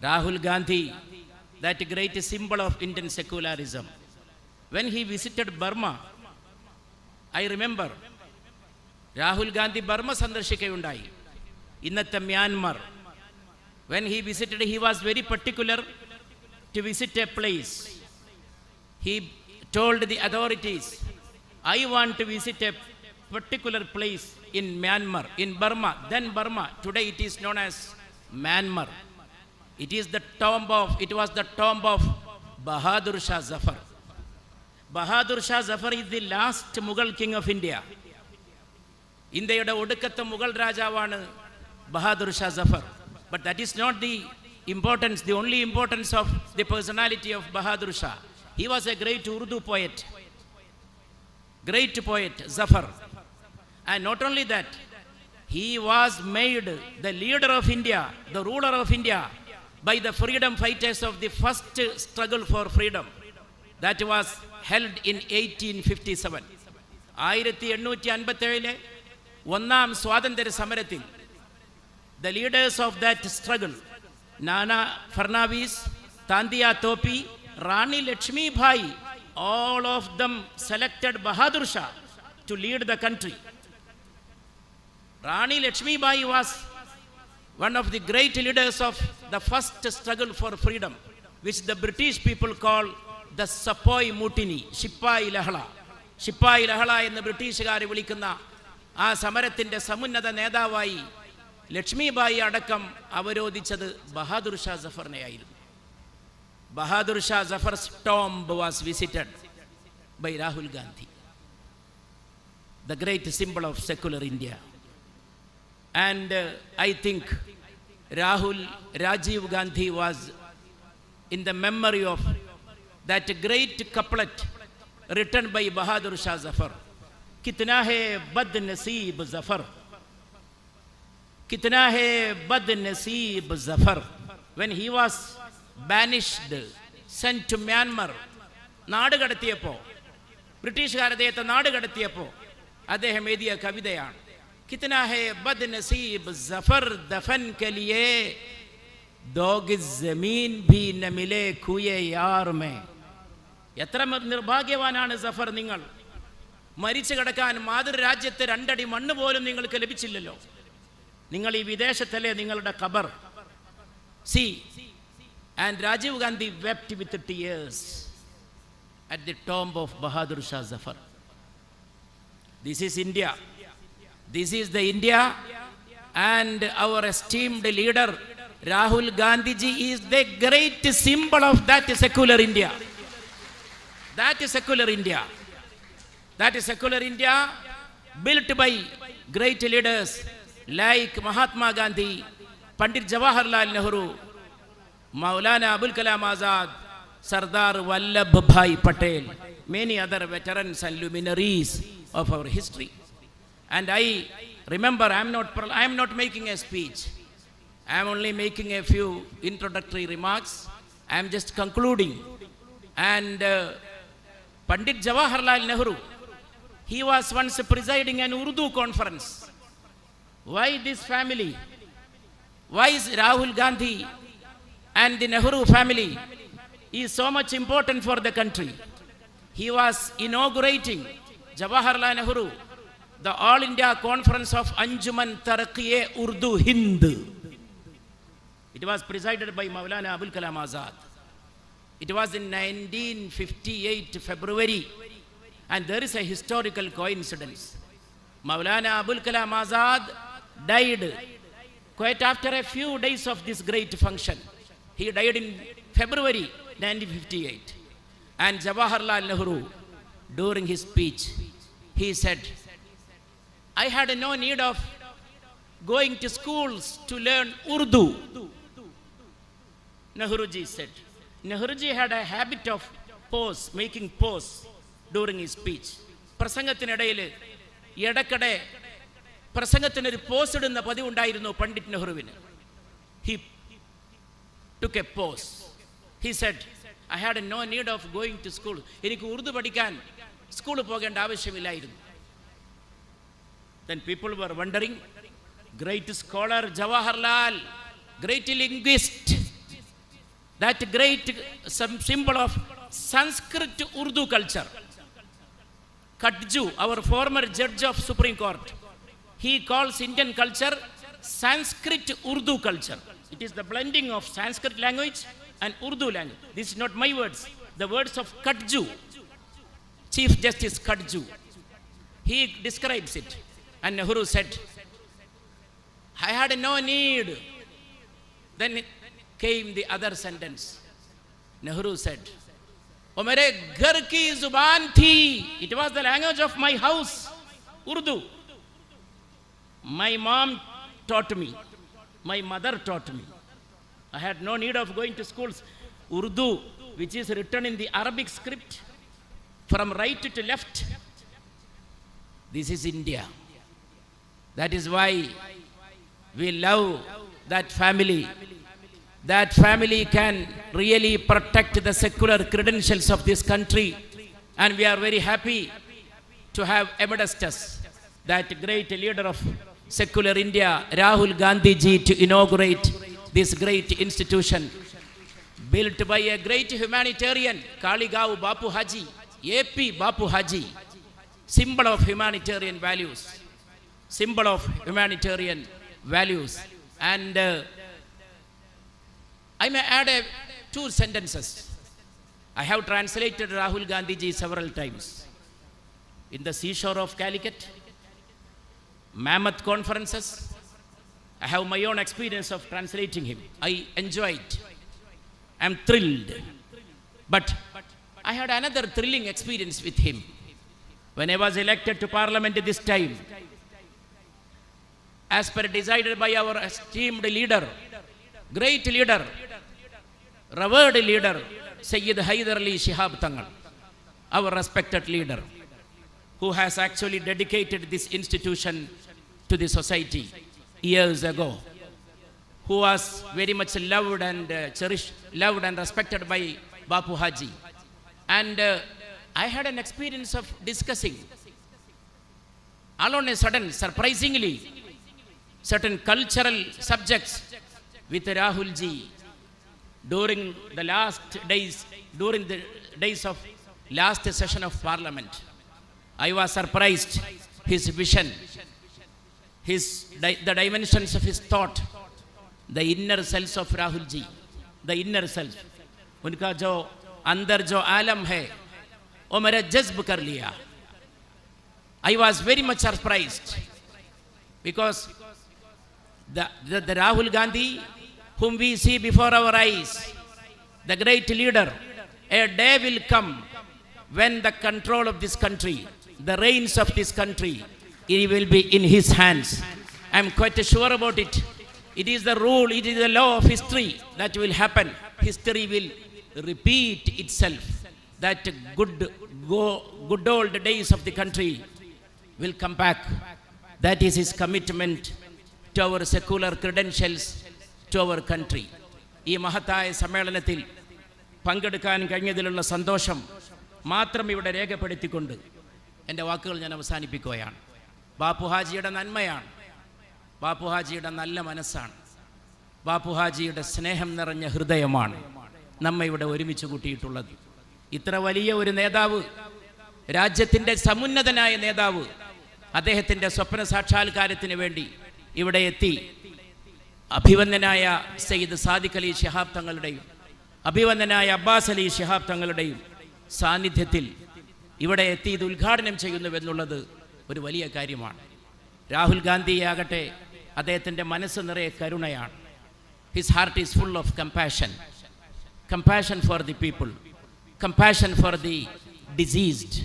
Rahul Gandhi, that great symbol of Indian secularism, when he visited Burma, I remember, Rahul Gandhi Burma sandarshikayundayi, innathe Myanmar. When he visited, he was very particular to visit a place. He told the authorities, I want to visit a particular place in Myanmar, in Burma, then Burma. Today it is known as Myanmar. It was the tomb of Bahadur Shah Zafar. Bahadur Shah Zafar is the last Mughal king of India. Indiyude odukkatte Mughal rajavanu Bahadur Shah Zafar. But that is not the importance, the only importance of the personality of Bahadur Shah. He was a great Urdu poet, Zafar. And not only that, he was made the leader of India, the ruler of India, by the freedom fighters of the first struggle for freedom. That was held in 1857. 1857 ഒന്നാം സ്വാതന്ത്ര്യ സമരത്തിൽ the leaders of that struggle, Nana Fadnavis, Tandiya Topi, Rani Lakshmi Bai, all of them selected Bahadur Shah to lead the country. Rani Lakshmi Bai was one of the great leaders of the first struggle for freedom, which the British people call the Sepoy Mutiny, Shippai Lahla. Shippai Lahla in the British Gari Vilikuna, ആ സമരത്തിൻ്റെ സമുന്നത നേതാവായി ലക്ഷ്മിബായി അടക്കം അവരോധിച്ചത് Bahadur Shah സഫറിനെയായിരുന്നു. Bahadur Shah സഫർസ് tomb was visited by Rahul Gandhi, the great symbol of secular India. And I think Rajiv Gandhi was in the memory of that great couplet written by Bahadur Shah Zafar. कितना है बदनसीब ज़फ़र, कितना है बदनसीब Zafar. When he was banished, sent to Myanmar, നാട് കടത്തിയപ്പോൾ, ബ്രിട്ടീഷുകാർ അദ്ദേഹത്തെ നാട് കടത്തിയപ്പോൾ അദ്ദേഹം എഴുതിയ കവിതയാണ് कितना है बदनसीब ज़फ़र दफन के लिए दो गिज़ ज़मीन भी न मिले खुए यार में. എത്ര നിർഭാഗ്യവാനാണ് സഫർ നിങ്ങൾ, മരിച്ചു കിടക്കാൻ മാതൃരാജ്യത്തെ 2 അടി മണ്ണ് പോലും നിങ്ങൾക്ക് ലഭിച്ചില്ലല്ലോ. നിങ്ങൾ ഈ വിദേശത്തല്ലേ നിങ്ങളുടെ ഖബർ. See, and Rajiv Gandhi wept with tears at the tomb of Bahadur Shah Zafar. This is India. This is the India, and our esteemed leader Rahul Gandhi ji is the great symbol of that secular India. That is secular India. That is secular India built by great leaders like Mahatma Gandhi, Pandit Jawaharlal Nehru, Maulana Abul Kalam Azad, Sardar Vallabhbhai Patel, many other veterans and luminaries of our history. And I remember, I am not making a speech. I am only making a few introductory remarks. I am just concluding. And Pandit Jawaharlal Nehru, he was once presiding an Urdu conference. Why this family? Why is Rahul Gandhi and the Nehru family is so much important for the country? He was inaugurating, Jawaharlal Nehru, the All India Conference of Anjuman Taraqi-e Urdu Hind. It was presided by Maulana Abul Kalam Azad. It was in 1958 February. And there is a historical coincidence. Maulana Abul Kalam Azad died quite after a few days of this great function. He died in February 1958. And Jawaharlal Nehru, during his speech, he said, I had no need of going to schools to learn Urdu. Nehruji said. Nehruji had a habit of making pause during his speech. പ്രസംഗത്തിനിടയിൽ ഇടയ്ക്കിടെ പ്രസംഗത്തിനൊരു pose ഇടുന്ന പതിവുണ്ടായിരുന്നു Pandit നെഹ്റുവിന്. He took a pause. He said, I had no need of going to school. എനിക്ക് ഉറുദു പഠിക്കാൻ സ്കൂളിൽ പോകേണ്ട ആവശ്യമില്ലായിരുന്നു. Then people were wondering, great scholar Jawaharlal, great linguist, that great symbol of Sanskrit Urdu culture. Katju, our former judge of Supreme Court, he calls Indian culture Sanskrit Urdu culture. It is the blending of Sanskrit language and Urdu language. This is not my words, the words of Katju, Chief Justice Katju. He describes it. And Nehru said, I had no need. Then came the other sentence. Nehru said, O mere ghar ki zuban thi. It was the language of my house, Urdu. My mom taught me. My mother taught me. I had no need of going to schools. Urdu, which is written in the Arabic script, from right to left. This is India. That is why we love that family. That family can really protect the secular credentials of this country. And we are very happy to have amidst us that great leader of secular India, Rahul Gandhi ji, to inaugurate this great institution built by a great humanitarian, Kaligaon Bapu Haji, AP Bapu Haji, symbol of humanitarian values. Symbol of humanitarian values. And I may add two sentences. I have translated Rahul Gandhi ji several times. In the seashore of Calicut, Mammoth conferences, I have my own experience of translating him. I enjoy it. I am thrilled. But I had another thrilling experience with him. When I was elected to Parliament this time, as per decided by our esteemed leader, great leader, revered leader, Sayyid Haidar Ali Shihab Tangal, our respected leader, who has actually dedicated this institution to the society years ago, who was very much loved and cherished, loved and respected by Bapu Haji. And I had an experience of discussing, all on a sudden, surprisingly, certain cultural subjects with Rahul ji during the days of last session of Parliament. I was surprised, his vision, the dimensions of his thought, the inner self of Rahul ji, the inner self. उनका जो अंदर जो आलम है वो मेरा जज्ब कर लिया. I was very much surprised because the Rahul Gandhi whom we see before our eyes, the great leader, a day will come when the control of this country, the reins of this country, it will be in his hands. I am quite sure about it. It is the rule, it is the law of history that will happen. History will repeat itself. That good old days of the country will come back. That is his commitment to our secular credentials, to our country. ഈ മഹത്തായ സമ്മേളനത്തിൽ പങ്കെടുക്കാൻ കഴിഞ്ഞതിലുള്ള സന്തോഷം മാത്രം ഇവിടെ രേഖപ്പെടുത്തിക്കൊണ്ട് എൻ്റെ വാക്കുകൾ ഞാൻ അവസാനിപ്പിക്കുകയാണ്. ബാപ്പുഹാജിയുടെ നന്മയാണ്, ബാപ്പുഹാജിയുടെ നല്ല മനസ്സാണ്, ബാപ്പുഹാജിയുടെ സ്നേഹം നിറഞ്ഞ ഹൃദയമാണ് നമ്മെ ഇവിടെ ഒരുമിച്ച് കൂട്ടിയിട്ടുള്ളത്. ഇത്ര വലിയ ഒരു നേതാവ്, രാജ്യത്തിൻ്റെ സമുന്നതനായ നേതാവ്, അദ്ദേഹത്തിൻ്റെ സ്വപ്ന സാക്ഷാത്കാരത്തിന് വേണ്ടി ഇവിടെ എത്തി അഭിവന്ദനായ സയ്യിദ് സാദിഖ് അലി ശിഹാബ് തങ്ങളുടെയും അഭിവന്ദനായ അബ്ബാസ് അലി ശിഹാബ് തങ്ങളുടെയും സാന്നിധ്യത്തിൽ ഇവിടെ എത്തി ഇത് ഉദ്ഘാടനം ചെയ്യുന്നുവെന്നുള്ളത് ഒരു വലിയ കാര്യമാണ്. രാഹുൽ ഗാന്ധിയാകട്ടെ അദ്ദേഹത്തിൻ്റെ മനസ്സ് നിറയെ കരുണയാണ്. His heart is full of compassion, compassion for the people, compassion for the diseased,